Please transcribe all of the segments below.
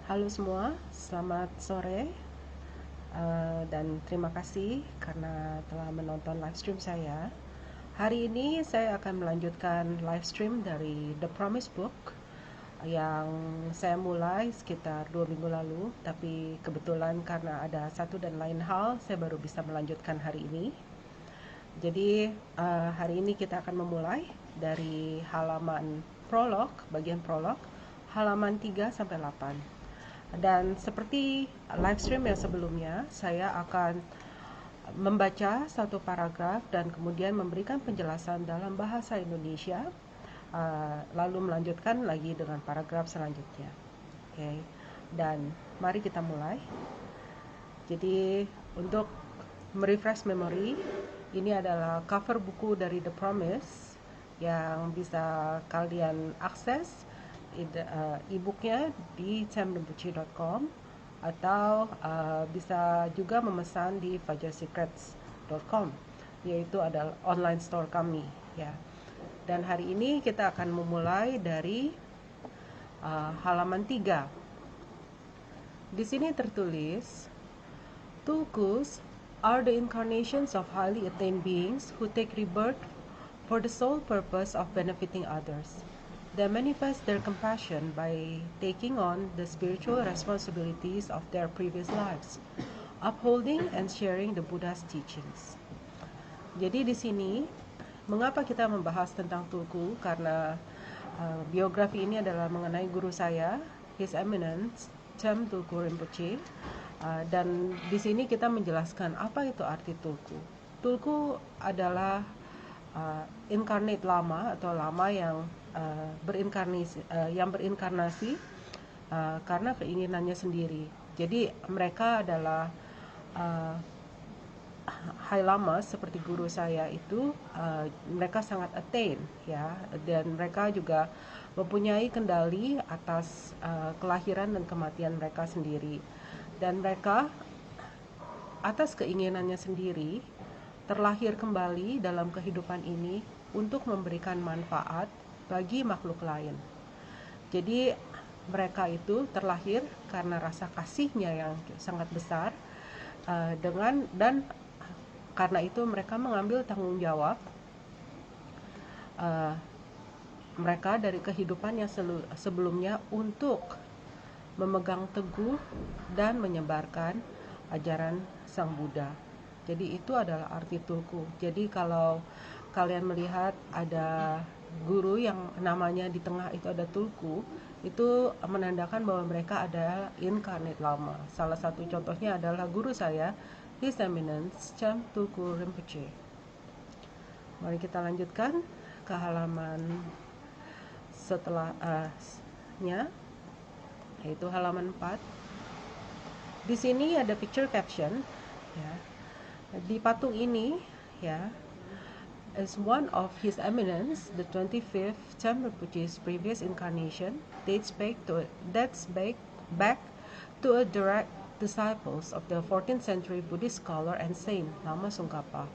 Halo semua, selamat sore dan terima kasih karena telah menonton live stream saya. Hari ini saya akan melanjutkan live stream dari The Promise Book yang saya mulai sekitar 2 minggu lalu, tapi kebetulan karena ada satu dan lain hal, saya baru bisa melanjutkan hari ini. Jadi hari ini kita akan memulai dari halaman prolog, bagian prolog, halaman 3 sampai 8. Dan seperti live stream yang sebelumnya, saya akan membaca satu paragraf dan kemudian memberikan penjelasan dalam bahasa Indonesia, lalu melanjutkan lagi dengan paragraf selanjutnya. Oke, dan mari kita mulai. Jadi untuk merefresh memory, ini adalah cover buku dari The Promise yang bisa kalian akses e-booknya di chamrimpuchi.com atau bisa juga memesan di fajarsecrets.com, yaitu adalah online store kami ya. Dan hari ini kita akan memulai dari halaman 3. Di sini tertulis, Tulkus are the incarnations of highly attained beings who take rebirth for the sole purpose of benefiting others. They manifest their compassion by taking on the spiritual responsibilities of their previous lives, upholding and sharing the Buddha's teachings. Jadi di sini, mengapa kita membahas tentang Tulku? Karena biografi ini adalah mengenai guru saya, His Eminence Chem Tulku Rinpoche. Dan di sini kita menjelaskan apa itu arti Tulku. Tulku adalah incarnate lama atau lama yang berinkarnasi karena keinginannya sendiri. Jadi mereka adalah high lama seperti guru saya itu, mereka sangat attain ya, dan mereka juga mempunyai kendali atas kelahiran dan kematian mereka sendiri. Dan mereka atas keinginannya sendiri terlahir kembali dalam kehidupan ini untuk memberikan manfaat bagi makhluk lain. Jadi mereka itu terlahir karena rasa kasihnya yang sangat besar, dan karena itu mereka mengambil tanggung jawab mereka dari kehidupan yang sebelumnya untuk memegang teguh dan menyebarkan ajaran Sang Buddha. Jadi itu adalah arti Tulku. Jadi kalau kalian melihat ada guru yang namanya di tengah itu ada Tulku, itu menandakan bahwa mereka adalah incarnate lama. Salah satu contohnya adalah guru saya, His Eminence Chem Tulku Rinpoche. Mari kita lanjutkan ke halaman setelahnya, yaitu halaman 4. Di sini ada picture caption ya. Di patung ini ya, as one of His Eminence, the 25th Chem Rinpoche's previous incarnation dates back to a direct disciples of the 14th century Buddhist scholar and saint Lama Tsongkhapa.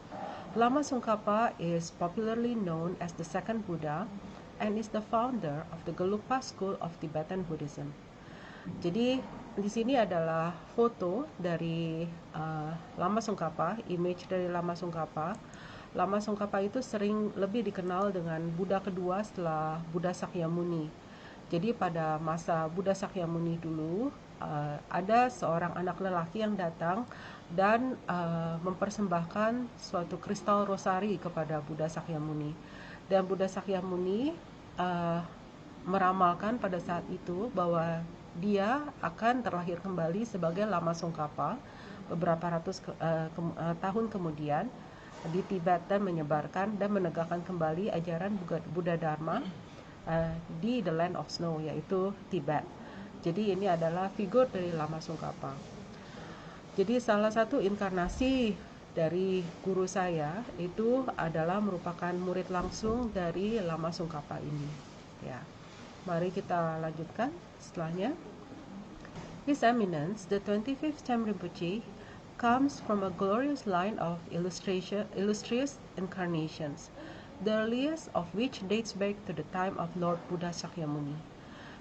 Lama Tsongkhapa is popularly known as the second Buddha and is the founder of the Gelugpa school of Tibetan Buddhism. Jadi di sini adalah foto dari Lama Tsongkhapa, image dari Lama Tsongkhapa. Lama Tsongkhapa itu sering lebih dikenal dengan Buddha kedua setelah Buddha Sakyamuni. Jadi pada masa Buddha Sakyamuni dulu, ada seorang anak lelaki yang datang dan mempersembahkan suatu kristal rosari kepada Buddha Sakyamuni. Dan Buddha Sakyamuni meramalkan pada saat itu bahwa dia akan terlahir kembali sebagai Lama Tsongkhapa beberapa ratus tahun kemudian di Tibet dan menyebarkan dan menegakkan kembali ajaran Buddha Dharma di the land of snow, yaitu Tibet. Jadi ini adalah figur dari Lama Tsongkhapa. Jadi salah satu inkarnasi dari guru saya itu adalah merupakan murid langsung dari Lama Tsongkhapa ini ya. Mari kita lanjutkan setelahnya. His Eminence, the 25th Chem Rinpoche, comes from a glorious line of illustrious incarnations, the earliest of which dates back to the time of Lord Buddha Sakyamuni.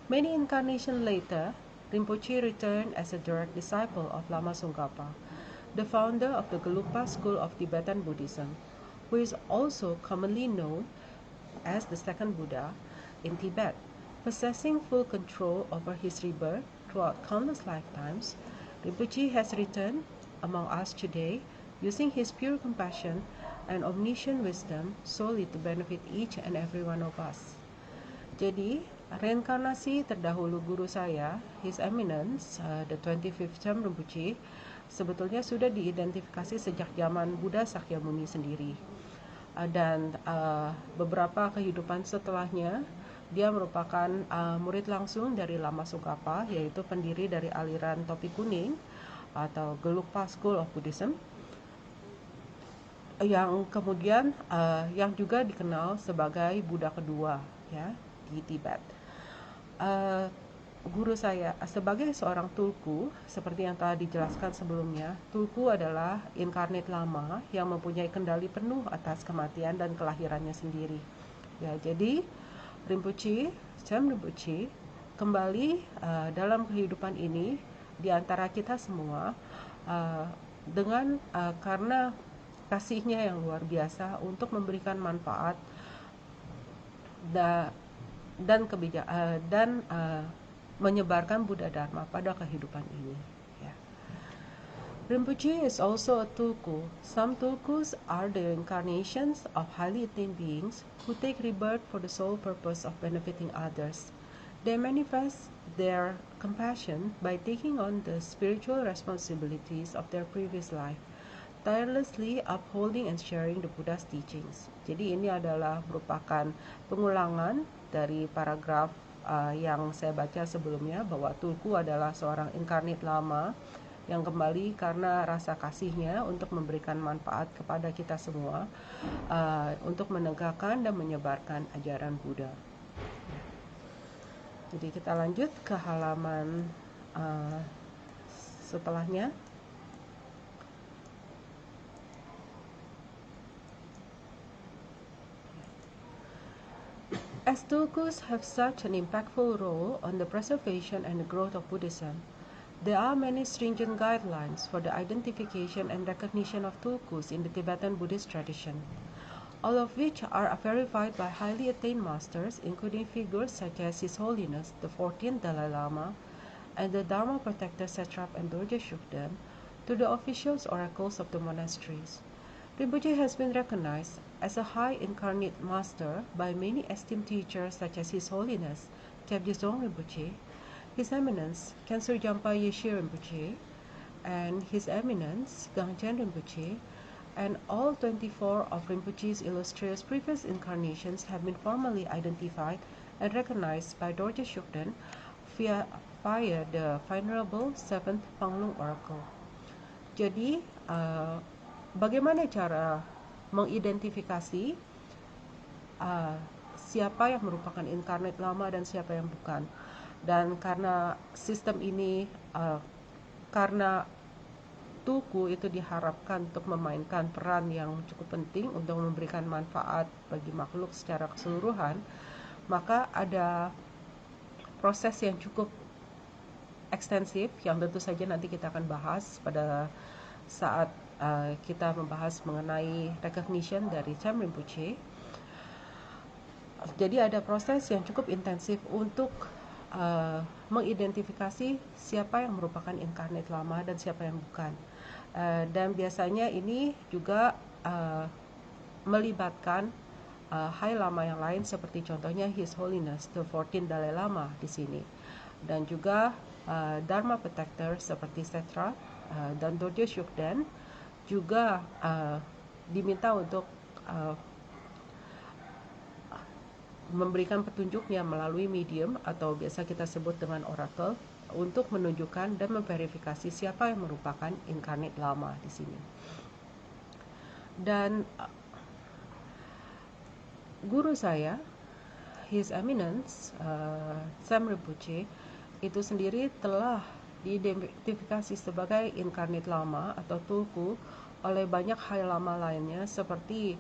Many incarnations later, Rinpoche returned as a direct disciple of Lama Tsongkhapa, the founder of the Gelugpa school of Tibetan Buddhism, who is also commonly known as the second Buddha in Tibet. Possessing full control over his rebirth throughout countless lifetimes, Rinpoche has returned among us today, using his pure compassion and omniscient wisdom solely to benefit each and every one of us. Jadi, reinkarnasi terdahulu guru saya, His Eminence, the 25th Cham Rinpoche, sebetulnya sudah diidentifikasi sejak zaman Buddha Sakyamuni sendiri. Dan beberapa kehidupan setelahnya, dia merupakan murid langsung dari Lama Tsongkhapa, yaitu pendiri dari aliran topi kuning atau Gelugpa School of Buddhism, yang kemudian yang juga dikenal sebagai Buddha kedua, ya, di Tibet. Guru saya sebagai seorang tulku, seperti yang telah dijelaskan sebelumnya, tulku adalah inkarnate lama yang mempunyai kendali penuh atas kematian dan kelahirannya sendiri. Ya, jadi Rinpoche, Cham Rinpoche kembali dalam kehidupan ini di antara kita semua dengan karena kasihnya yang luar biasa untuk memberikan manfaat dan menyebarkan Buddha Dharma pada kehidupan ini. Ya. Rinpoche is also a tulku. Some tulkus are the incarnations of highly attained beings who take rebirth for the sole purpose of benefiting others. They manifest their compassion by taking on the spiritual responsibilities of their previous life, tirelessly upholding and sharing the Buddha's teachings. Jadi ini adalah merupakan pengulangan dari paragraf yang saya baca sebelumnya, bahwa tulku adalah seorang inkarnate lama yang kembali karena rasa kasihnya untuk memberikan manfaat kepada kita semua, untuk menegakkan dan menyebarkan ajaran Buddha. Jadi kita lanjut ke halaman setelahnya. As tulkus have such an impactful role on the preservation and the growth of Buddhism, there are many stringent guidelines for the identification and recognition of tulkus in the Tibetan Buddhist tradition, all of which are verified by highly attained masters, including figures such as His Holiness the 14th Dalai Lama and the Dharma Protector Satrap and Dorje Shugden, to the officials oracles of the monasteries. Rinpoche has been recognized as a high incarnate master by many esteemed teachers such as His Holiness Kyabje Dzong Rinpoche, His Eminence Khyentse Jampa Yeshe Rinpoche, and His Eminence Gangchen Rinpoche, and all 24 of Rinpoche's illustrious previous incarnations have been formally identified and recognized by Dorje Shugden via the Venerable Seventh Panglung Oracle. Jadi, bagaimana cara mengidentifikasi siapa yang merupakan inkarnate lama dan siapa yang bukan? Dan karena sistem ini, karena tulku itu diharapkan untuk memainkan peran yang cukup penting untuk memberikan manfaat bagi makhluk secara keseluruhan, maka ada proses yang cukup ekstensif yang tentu saja nanti kita akan bahas pada saat kita membahas mengenai recognition dari Cham Rinpoche. Jadi ada proses yang cukup intensif untuk mengidentifikasi siapa yang merupakan inkarnate lama dan siapa yang bukan. Dan biasanya ini juga melibatkan High Lama yang lain, seperti contohnya His Holiness the 14th Dalai Lama di sini, dan juga Dharma Protector seperti Setra dan Dorje Shugden juga diminta untuk memberikan petunjuknya melalui medium atau biasa kita sebut dengan oracle untuk menunjukkan dan memverifikasi siapa yang merupakan inkarnate lama di sini. Dan guru saya, His Eminence Cham Rinpoche, itu sendiri telah diidentifikasi sebagai inkarnate lama atau tulku oleh banyak high lama lainnya, seperti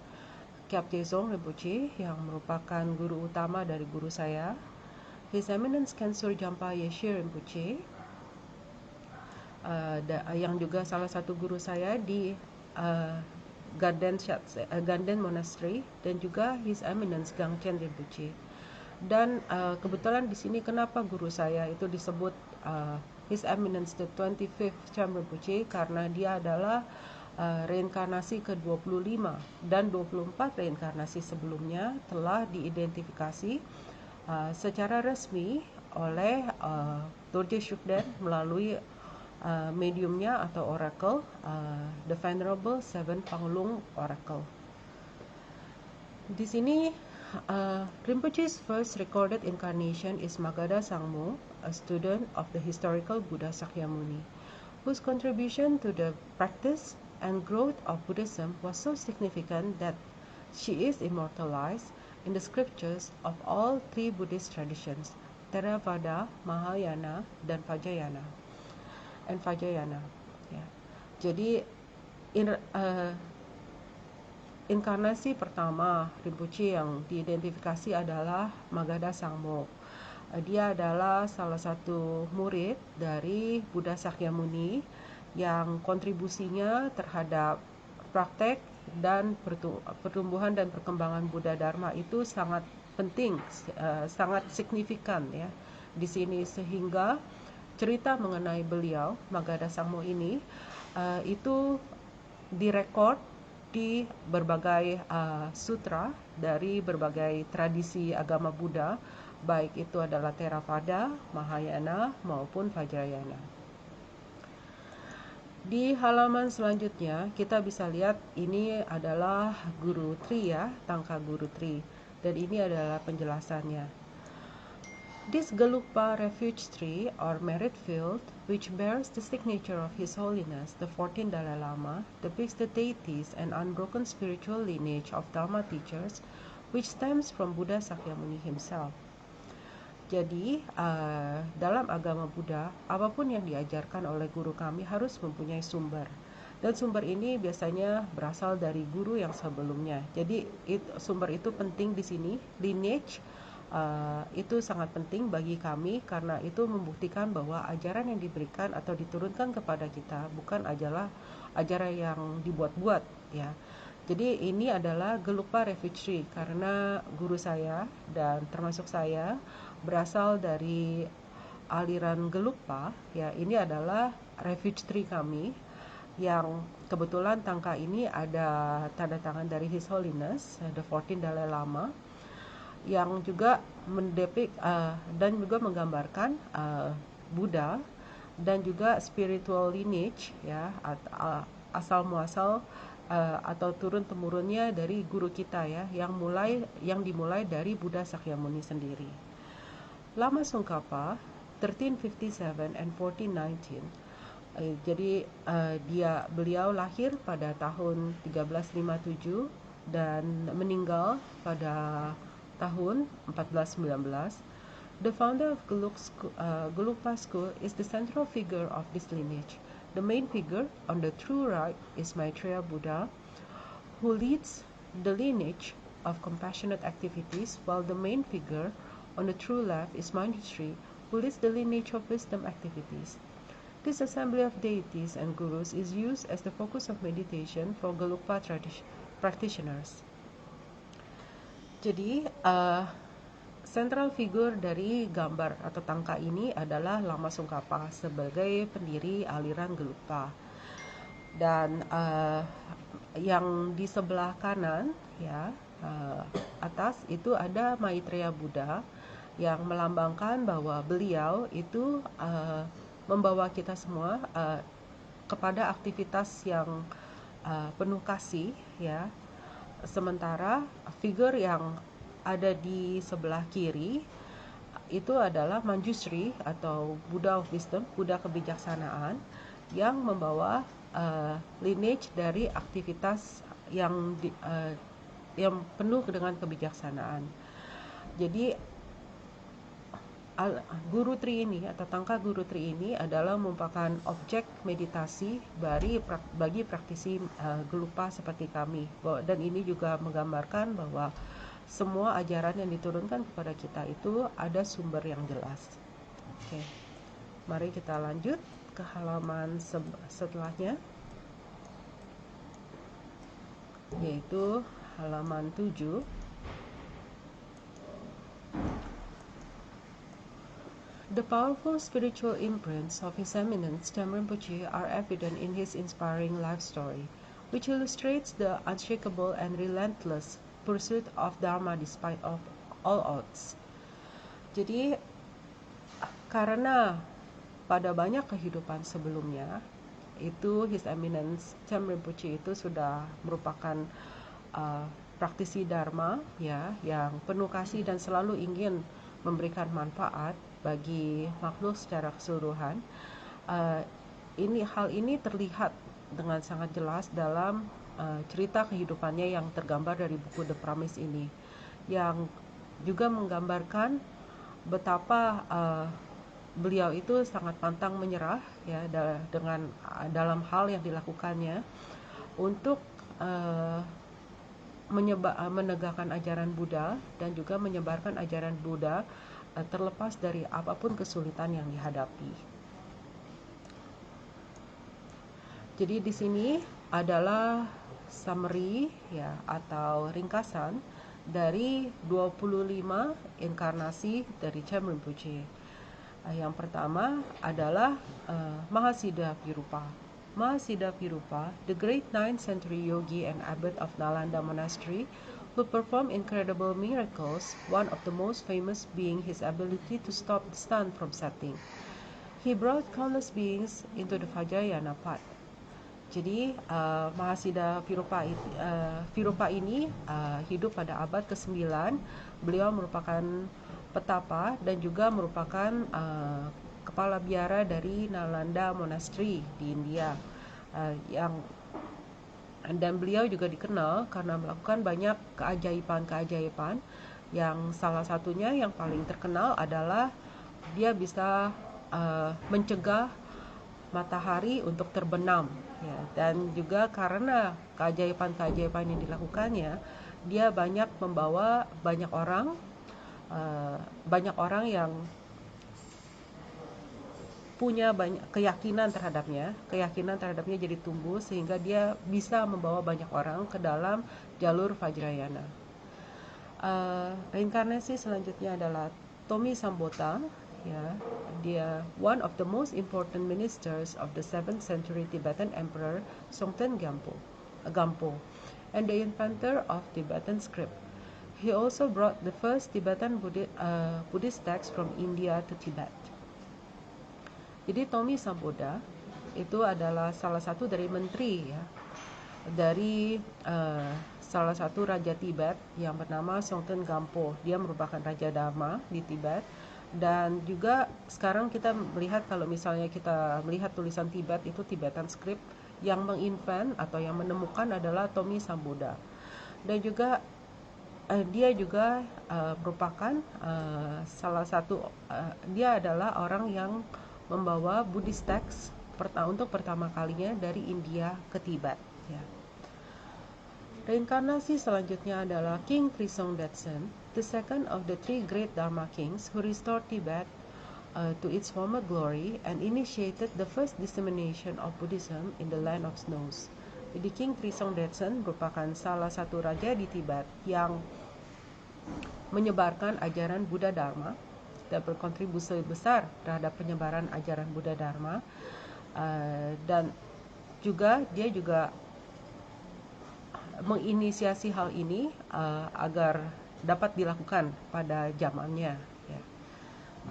Kyabje Dzong Rinpoche yang merupakan guru utama dari guru saya, His Eminence Khyentse Jampa Yeshe Rinpoche, yang juga salah satu guru saya di Ganden Monastery, dan juga His Eminence Gangchen Rinpoche. Dan kebetulan di sini kenapa guru saya itu disebut His Eminence the 25th Cham Rinpoche, karena dia adalah reinkarnasi ke-25, dan 24 reinkarnasi sebelumnya telah diidentifikasi secara resmi oleh Dorje Shugden melalui mediumnya atau oracle, The Venerable Seven Panglung Oracle. Di sini Rinpoche's first recorded incarnation is Magadha Sangmo, a student of the historical Buddha Sakyamuni, whose contribution to the practice and growth of Buddhism was so significant that she is immortalized in the scriptures of all three Buddhist traditions, Theravada, Mahayana, dan Vajrayana. Ya. Jadi inkarnasi pertama Rinpoche yang diidentifikasi adalah Magadha Sangmo. Dia adalah salah satu murid dari Buddha Sakyamuni yang kontribusinya terhadap praktek dan pertumbuhan dan perkembangan Buddha Dharma itu sangat penting, sangat signifikan ya di sini, sehingga cerita mengenai beliau Magadha Sangmo ini itu direkod di berbagai sutra dari berbagai tradisi agama Buddha, baik itu adalah Theravada, Mahayana maupun Vajrayana. Di halaman selanjutnya kita bisa lihat ini adalah Guru Tri ya, Tangka Guru Tri, dan ini adalah penjelasannya. This Gelugpa refuge tree or merit field, which bears the signature of His Holiness the 14th Dalai Lama, depicts the deities and unbroken spiritual lineage of Dharma teachers, which stems from Buddha Sakyamuni himself. Jadi dalam agama Buddha, apapun yang diajarkan oleh guru kami harus mempunyai sumber, dan sumber ini biasanya berasal dari guru yang sebelumnya. Jadi sumber itu penting di sini, lineage. Itu sangat penting bagi kami karena itu membuktikan bahwa ajaran yang diberikan atau diturunkan kepada kita bukan ajaran yang dibuat-buat ya. Jadi ini adalah Gelugpa Refuge karena guru saya dan termasuk saya berasal dari aliran Gelugpa ya. Ini adalah refuge tree kami yang kebetulan tangka ini ada tanda tangan dari His Holiness the 14th Dalai Lama, yang juga mendepik dan juga menggambarkan Buddha dan juga spiritual lineage ya, asal muasal atau turun temurunnya dari guru kita ya, yang dimulai dari Buddha Sakyamuni sendiri. Lama Tsongkhapa 1357 and 1419. Jadi beliau lahir pada tahun 1357 dan meninggal pada tahun 1419. The founder of Gelugpa School is the central figure of this lineage. The main figure on the true right is Maitreya Buddha, who leads the lineage of compassionate activities, while the main figure on the true left is Manjushri, who leads the lineage of wisdom activities. This assembly of deities and gurus is used as the focus of meditation for Gelugpa practitioners. Jadi central figure dari gambar atau tangka ini adalah Lama Tsongkhapa sebagai pendiri aliran Gelugpa. Dan yang di sebelah kanan ya, atas itu ada Maitreya Buddha yang melambangkan bahwa beliau itu membawa kita semua kepada aktivitas yang penuh kasih ya. Sementara figur yang ada di sebelah kiri itu adalah Manjushri atau Buddha of Wisdom, Buddha kebijaksanaan, yang membawa lineage dari aktivitas yang penuh dengan kebijaksanaan. Jadi Guru Tri ini atau tangka Guru Tri ini adalah merupakan objek meditasi bagi praktisi Gelugpa seperti kami. Dan ini juga menggambarkan bahwa semua ajaran yang diturunkan kepada kita itu ada sumber yang jelas. Okay. Mari kita lanjut ke halaman setelahnya, yaitu halaman 7. The powerful spiritual imprints of His Eminence Cham Rinpoche are evident in his inspiring life story, which illustrates the unshakable and relentless pursuit of Dharma despite of all odds. Jadi, karena pada banyak kehidupan sebelumnya, itu His Eminence Cham Rinpoche itu sudah merupakan praktisi Dharma, ya, yang penuh kasih dan selalu ingin memberikan manfaat bagi makhluk secara keseluruhan. Hal ini terlihat dengan sangat jelas dalam cerita kehidupannya yang tergambar dari buku The Promise ini, yang juga menggambarkan betapa beliau itu sangat pantang menyerah, ya, dengan dalam hal yang dilakukannya untuk menegakkan ajaran Buddha dan juga menyebarkan ajaran Buddha terlepas dari apapun kesulitan yang dihadapi. Jadi di sini adalah summary, ya, atau ringkasan dari 25 inkarnasi dari Cham Rinpoche. Yang pertama adalah Mahasiddha Virupa. Mahasiddha Virupa, the great 9th century yogi and abbot of Nalanda Monastery, who performed incredible miracles, one of the most famous being his ability to stop the sun from setting. He brought countless beings into the Vajrayana path. Jadi Mahasiddha Virupa ini hidup pada abad ke-9. Beliau merupakan petapa dan juga merupakan kepala biara dari Nalanda Monastery di India, dan beliau juga dikenal karena melakukan banyak keajaiban-keajaiban, yang salah satunya yang paling terkenal adalah dia bisa mencegah matahari untuk terbenam, ya, dan juga karena keajaiban-keajaiban yang dilakukannya, dia banyak membawa banyak orang yang punya banyak keyakinan terhadapnya jadi tumbuh sehingga dia bisa membawa banyak orang ke dalam jalur Vajrayana. Reinkarnasi selanjutnya adalah Tomi Sambota, ya, dia one of the most important ministers of the 7th century Tibetan Emperor Songtsen Gampo, and the inventor of Tibetan script. He also brought the first Tibetan Buddhist text from India to Tibet. Jadi Tomi Samboda itu adalah salah satu dari menteri, ya, dari salah satu raja Tibet yang bernama Songtsen Gampo. Dia merupakan raja Dharma di Tibet, dan juga sekarang kita melihat kalau misalnya kita melihat tulisan Tibet itu Tibetan script, yang menginvent atau yang menemukan adalah Tomi Samboda. Dan juga dia juga merupakan salah satu dia adalah orang yang membawa Buddhist text untuk pertama kalinya dari India ke Tibet, ya. Reinkarnasi selanjutnya adalah King Trisong Detsen, the second of the 3 great Dharma kings who restored Tibet to its former glory and initiated the first dissemination of Buddhism in the land of snows. Jadi King Trisong Detsen merupakan salah satu raja di Tibet yang menyebarkan ajaran Buddha Dharma dan berkontribusi besar terhadap penyebaran ajaran Buddha Dharma, dan dia juga menginisiasi hal ini agar dapat dilakukan pada zamannya, ya.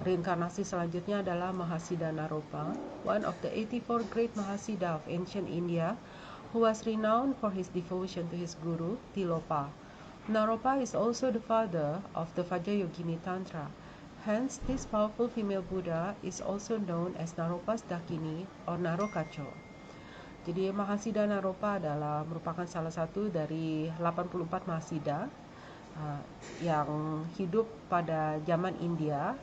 Reinkarnasi selanjutnya adalah Mahasiddha Naropa, one of the 84 great Mahasiddha of ancient India, who was renowned for his devotion to his guru Tilopa. Naropa is also the father of the Vajrayogini Tantra. Hence, this powerful female Buddha is also known as Naropa's Dakini or Narokacho. Jadi Mahasiddha Naropa merupakan salah satu dari 84 Mahasiddha yang hidup pada zaman India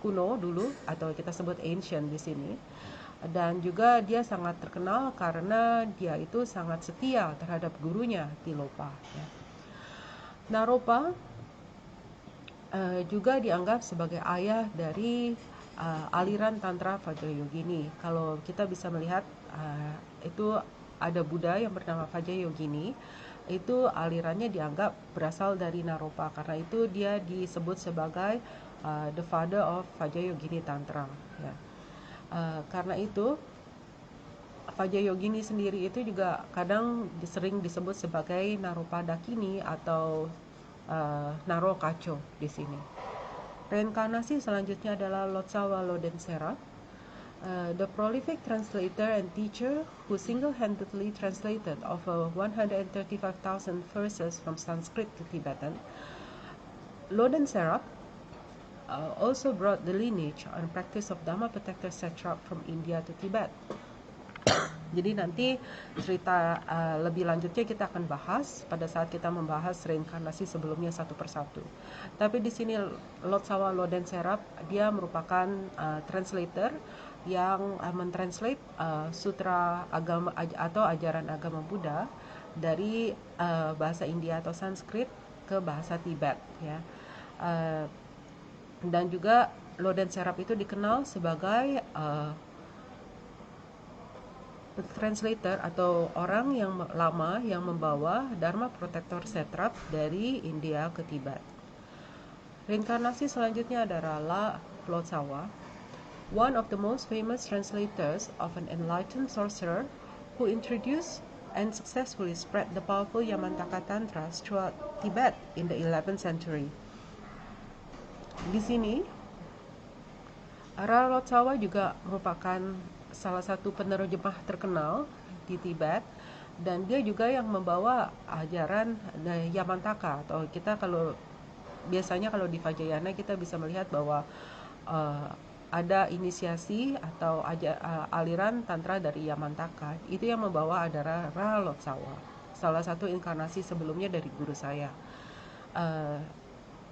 kuno dulu, atau kita sebut ancient di sini. Dan juga dia sangat terkenal karena dia itu sangat setia terhadap gurunya Tilopa, ya. Naropa juga dianggap sebagai ayah dari aliran Tantra Vajrayogini. Kalau kita bisa melihat itu ada Buddha yang bernama Vajrayogini, itu alirannya dianggap berasal dari Naropa, karena itu dia disebut sebagai the father of Vajrayogini Tantra. Ya. Karena itu Vajrayogini sendiri itu juga kadang sering disebut sebagai Naropa Dakini atau Narokacho di sini. Reinkarnasi selanjutnya adalah Lotsawa Lodensera, the prolific translator and teacher who single-handedly translated over 135,000 verses from Sanskrit to Tibetan. Lodensera also brought the lineage and practice of Dhamma Protector Satrap from India to Tibet. Jadi nanti cerita lebih lanjutnya kita akan bahas pada saat kita membahas reinkarnasi sebelumnya satu persatu. Tapi di sini Lotsawa Lodensera dia merupakan translator yang mentranslate sutra agama atau ajaran agama Buddha dari bahasa India atau Sanskrit ke bahasa Tibet, ya. Dan juga Lodensera itu dikenal sebagai translator atau orang yang lama yang membawa Dharma Protector Satrap dari India ke Tibet. Reinkarnasi selanjutnya adalah Lotsawa, one of the most famous translators of an enlightened sorcerer who introduced and successfully spread the powerful Yamantaka Tantras throughout Tibet in the 11th century. Di sini, Lotsawa juga merupakan salah satu penerjemah terkenal di Tibet, dan dia juga yang membawa ajaran Yamantaka, atau kita kalau biasanya kalau di Vajrayana kita bisa melihat bahwa ada inisiasi atau aliran tantra dari Yamantaka. Itu yang membawa adalah Lotsawa, salah satu inkarnasi sebelumnya dari guru saya.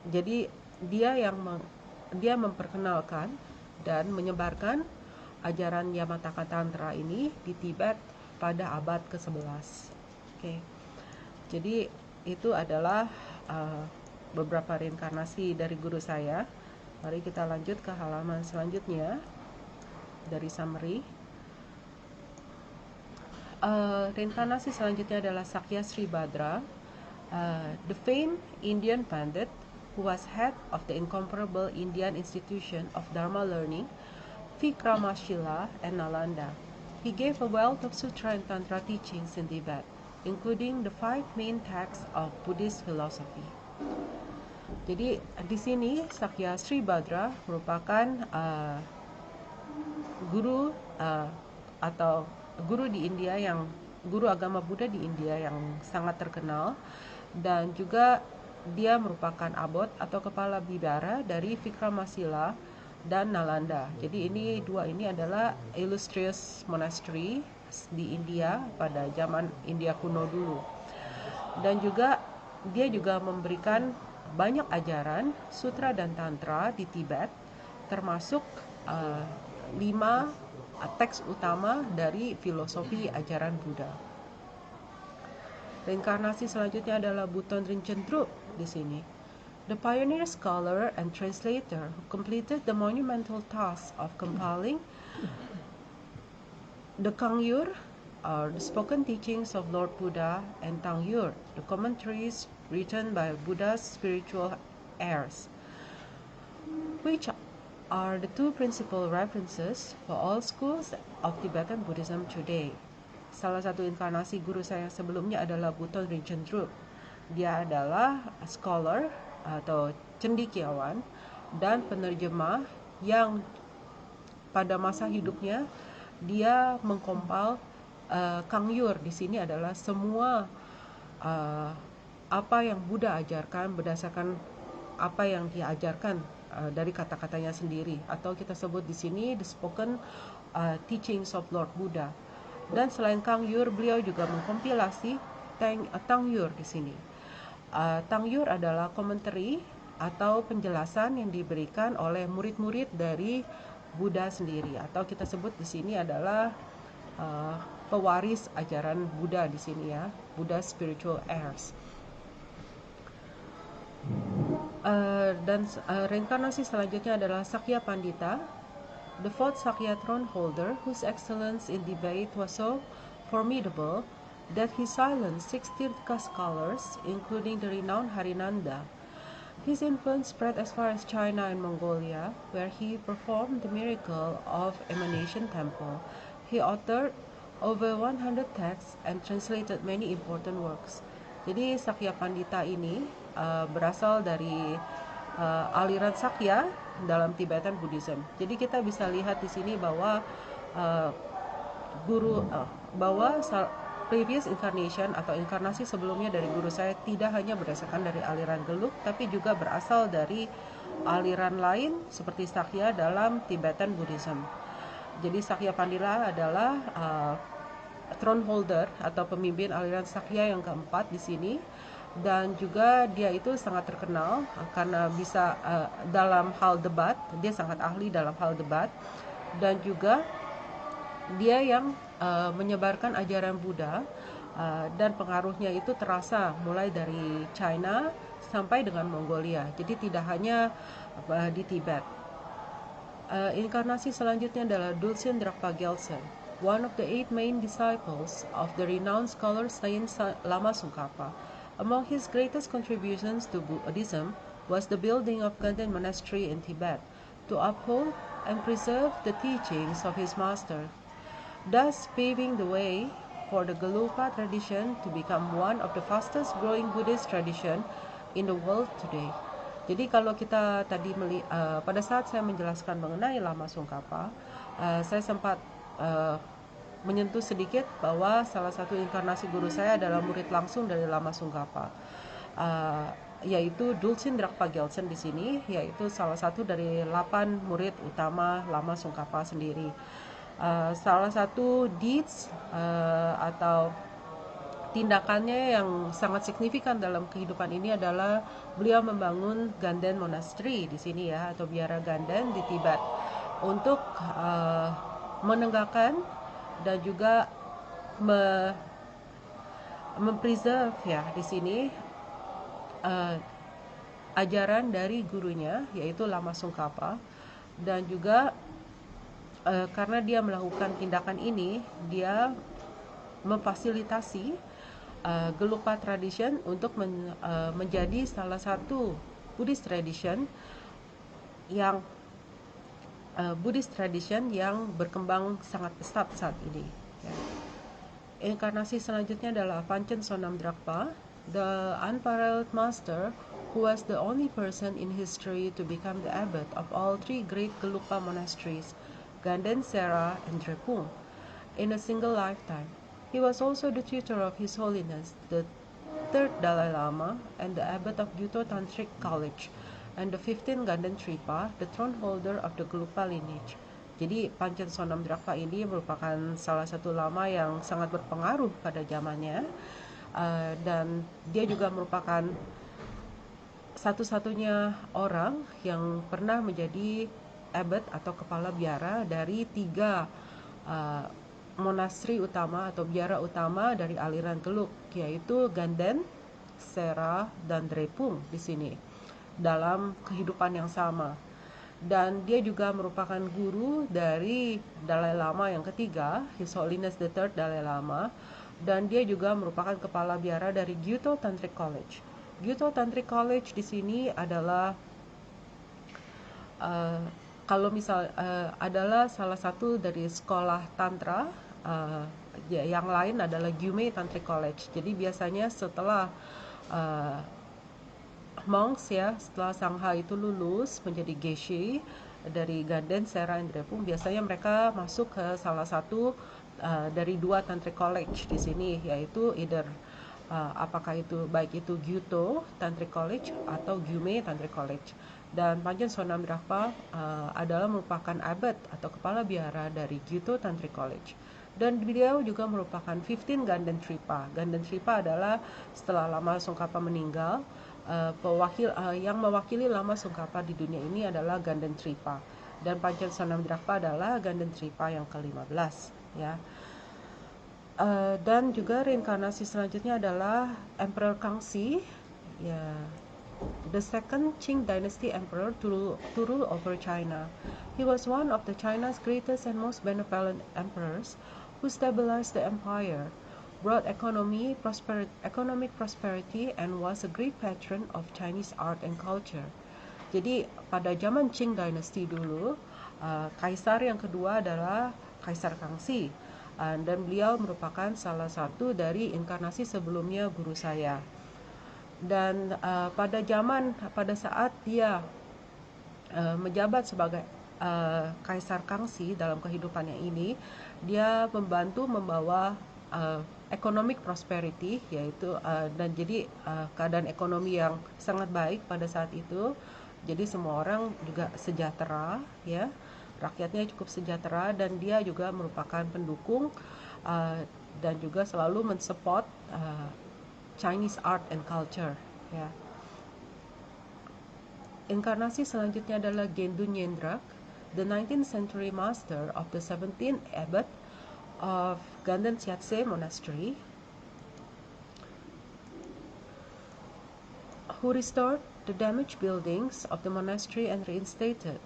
Jadi dia memperkenalkan dan menyebarkan ajaran Yamantaka Tantra ini di Tibet pada abad ke-11. Oke. Jadi itu adalah beberapa reinkarnasi dari guru saya. Mari kita lanjut ke halaman selanjutnya dari summary. Reinkarnasi selanjutnya adalah Sakya Sri Badra, the famed Indian Pandit who was head of the incomparable Indian institution of Dharma learning, Vikramashila and Nalanda. He gave a wealth of sutra and tantra teachings in Tibet, including the 5 main texts of Buddhist philosophy. Jadi di sini Sakya Sri Badra merupakan guru atau guru di India, yang guru agama Buddha di India yang sangat terkenal, dan juga dia merupakan abot atau kepala bidara dari Vikramashila dan Nalanda. Jadi dua ini adalah illustrious monastery di India pada zaman India kuno dulu. Dan juga dia juga memberikan banyak ajaran sutra dan tantra di Tibet, termasuk 5 teks utama dari filosofi ajaran Buddha. Reinkarnasi selanjutnya adalah Buton Rinchen Drup di sini. The pioneer scholar and translator who completed the monumental task of compiling the Kangyur, or the spoken teachings of Lord Buddha, and Tangyur, the commentaries written by Buddha's spiritual heirs, which are the 2 principal references for all schools of Tibetan Buddhism today. Salah satu inkarnasi guru saya sebelumnya adalah Buton Rinchen Drup. Dia adalah scholar atau cendekiawan dan penerjemah yang pada masa hidupnya dia mengkompil Kangyur. Di sini adalah semua apa yang Buddha ajarkan berdasarkan apa yang dia ajarkan dari kata-katanya sendiri, atau kita sebut di sini the spoken teachings of Lord Buddha. Dan selain Kangyur, beliau juga mengkompilasi Tangyur di sini. Tangyur adalah komentari atau penjelasan yang diberikan oleh murid-murid dari Buddha sendiri, atau kita sebut di sini adalah pewaris ajaran Buddha di sini, ya, Buddha spiritual heirs. Dan reinkarnasi selanjutnya adalah Sakya Pandita, the fourth Sakya throne holder, whose excellence in debate was so formidable that he silenced 6 Tirtha scholars, including the renowned Harinanda. His influence spread as far as China and Mongolia, where he performed the miracle of Emanation Temple. He authored over 100 texts and translated many important works. Jadi Sakya Pandita ini berasal dari aliran Sakya dalam Tibetan Buddhism. Jadi kita bisa lihat di sini bahwa previous incarnation atau inkarnasi sebelumnya dari guru saya tidak hanya berdasarkan dari aliran Gelug, tapi juga berasal dari aliran lain seperti Sakya dalam Tibetan Buddhism. Jadi Sakya Pandita adalah throne holder atau pemimpin aliran Sakya yang keempat di sini, dan juga dia itu sangat terkenal karena bisa dalam hal debat, dia sangat ahli dalam hal debat, dan juga dia yang menyebarkan ajaran Buddha dan pengaruhnya itu terasa mulai dari China sampai dengan Mongolia. Jadi tidak hanya di Tibet. Inkarnasi selanjutnya adalah Dulcin Drakpa Gyaltsen, one of the 8 main disciples of the renowned scholar Saint Lama Tsongkhapa. Among his greatest contributions to Buddhism was the building of Ganden Monastery in Tibet to uphold and preserve the teachings of his master, thus paving the way for the Gelugpa tradition to become one of the fastest growing Buddhist tradition in the world today. Jadi kalau kita tadi pada saat saya menjelaskan mengenai Lama Tsongkhapa, saya sempat menyentuh sedikit bahwa salah satu inkarnasi guru saya adalah murid langsung dari Lama Tsongkhapa, yaitu Dulcin Drakpa Gyaltsen di sini, yaitu salah satu dari 8 murid utama Lama Tsongkhapa sendiri. Salah satu deeds atau tindakannya yang sangat signifikan dalam kehidupan ini adalah beliau membangun Ganden Monastery di sini ya, atau biara Ganden di Tibet, untuk menegakkan dan juga mempreserve ya di sini ajaran dari gurunya yaitu Lama Tsongkhapa. Dan juga karena dia melakukan tindakan ini, dia memfasilitasi Gelugpa tradition untuk menjadi salah satu Buddhist tradition yang berkembang sangat pesat saat ini. Ya. Inkarnasi selanjutnya adalah Panchen Sonam Drakpa, the unparalleled master who was the only person in history to become the abbot of all 3 great Gelugpa monasteries, Ganden, Sera, and Drepung, in a single lifetime. He was also the tutor of His Holiness, the 3rd Dalai Lama, and the abbot of Gyuto Tantric College, and the 15th Ganden Tripa, the throne holder of the Gelugpa lineage. Jadi Panchen Sonam Drakpa ini merupakan salah satu lama yang sangat berpengaruh pada zamannya, dan dia juga merupakan satu-satunya orang yang pernah menjadi abbot atau kepala biara dari 3 monasteri utama atau biara utama dari aliran Gelug, yaitu Ganden, Sera, dan Drepung di sini dalam kehidupan yang sama. Dan dia juga merupakan guru dari Dalai Lama yang ketiga, His Holiness the 3rd Dalai Lama, dan dia juga merupakan kepala biara dari Gyuto Tantric College. Gyuto Tantric College di sini adalah adalah salah satu dari sekolah tantra. Yang lain adalah Gyume Tantric College. Jadi biasanya setelah monks ya, setelah Sangha itu lulus menjadi Geshe dari Ganden, Sera, dan Drepung, biasanya mereka masuk ke salah satu dari 2 Tantric College di sini, yaitu either apakah itu baik itu Gyuto Tantric College atau Gyume Tantric College. Dan Panchen Sonam Drakpa adalah merupakan abbot atau kepala biara dari Gyuto Tantric College. Dan beliau juga merupakan 15 Ganden Tripa. Ganden Tripa adalah setelah Lama Tsongkhapa meninggal, yang mewakili Lama Tsongkhapa di dunia ini adalah Ganden Tripa. Dan Panchen Sonam Drakpa adalah Ganden Tripa yang ke-15 ya. Dan juga reinkarnasi selanjutnya adalah Emperor Kangxi ya. the second Qing dynasty emperor to rule over China. He was one of the China's greatest and most benevolent emperors who stabilized the empire, brought economic prosperity, and was a great patron of Chinese art and culture. Jadi pada zaman Qing dynasty dulu, kaisar yang kedua adalah Kaisar Kangxi, dan beliau merupakan salah satu dari inkarnasi sebelumnya guru saya. Dan pada saat dia menjabat sebagai Kaisar Kangxi dalam kehidupannya ini, dia membantu membawa economic prosperity, yaitu dan jadi keadaan ekonomi yang sangat baik pada saat itu. Jadi semua orang juga sejahtera, ya, rakyatnya cukup sejahtera, dan dia juga merupakan pendukung dan juga selalu mensupport Chinese art and culture, ya. Inkarnasi selanjutnya adalah Gendu Nyendrak, the 19th century master of the 17th abbot of Ganden Siatse Monastery, who restored the damaged buildings of the monastery and reinstated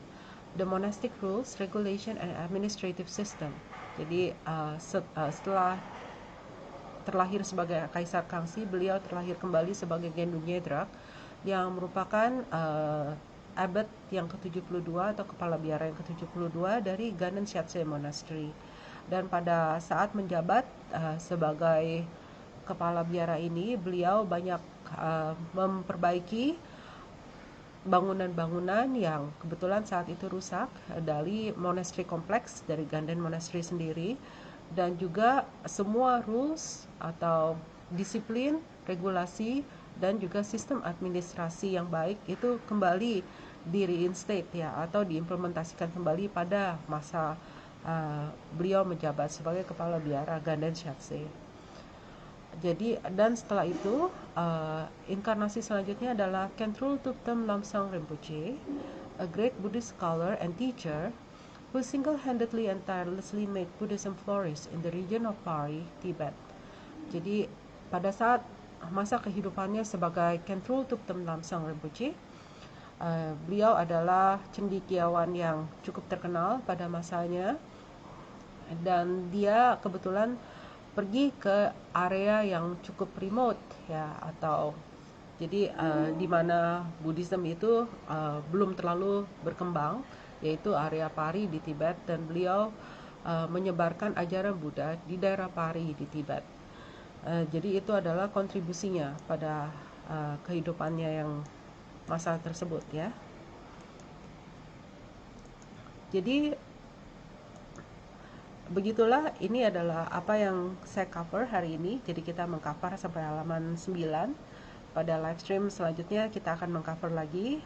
the monastic rules, regulation, and administrative system. Jadi setelah terlahir sebagai Kaisar Kangxi, beliau terlahir kembali sebagai Gendu Nyendrak, yang merupakan abbot yang ke-72 atau kepala biara yang ke-72 dari Ganden Siatse Monastery. Dan pada saat menjabat sebagai kepala biara ini, beliau banyak memperbaiki bangunan-bangunan yang kebetulan saat itu rusak dari monastery kompleks, dari Ganden Monastery sendiri, dan juga semua rules atau disiplin, regulasi, dan juga sistem administrasi yang baik itu kembali di-reinstate, ya, atau diimplementasikan kembali pada masa beliau menjabat sebagai kepala biara Ganden Siatse. Jadi, dan setelah itu inkarnasi selanjutnya adalah Khentrul Thupten Lhamsang Rinpoche, a great Buddhist scholar and teacher who single-handedly and tirelessly made Buddhism flourish in the region of Pari, Tibet. Jadi pada saat masa kehidupannya sebagai Khentrul Thupten Lhamsang Rinpoche, beliau adalah cendekiawan yang cukup terkenal pada masanya, dan dia kebetulan pergi ke area yang cukup remote, ya, atau jadi di mana Buddhism itu belum terlalu berkembang, yaitu area Pari di Tibet, dan beliau menyebarkan ajaran Buddha di daerah Pari di Tibet. Jadi itu adalah kontribusinya pada kehidupannya yang masa tersebut, ya. Jadi begitulah, ini adalah apa yang saya cover hari ini. Jadi kita mengcover sampai halaman 9. Pada live stream selanjutnya kita akan mengcover lagi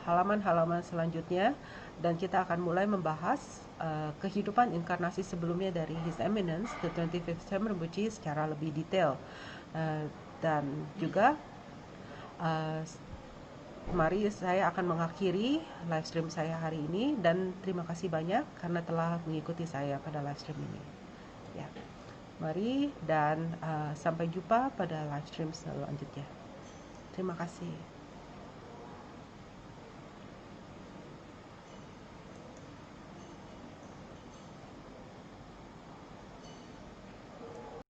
halaman-halaman selanjutnya, dan kita akan mulai membahas kehidupan inkarnasi sebelumnya dari His Eminence the 25th Shem Rinpoche secara lebih detail. Dan juga mari saya akan mengakhiri live stream saya hari ini, dan terima kasih banyak karena telah mengikuti saya pada live stream ini, ya. Mari, dan sampai jumpa pada live stream selanjutnya. Terima kasih.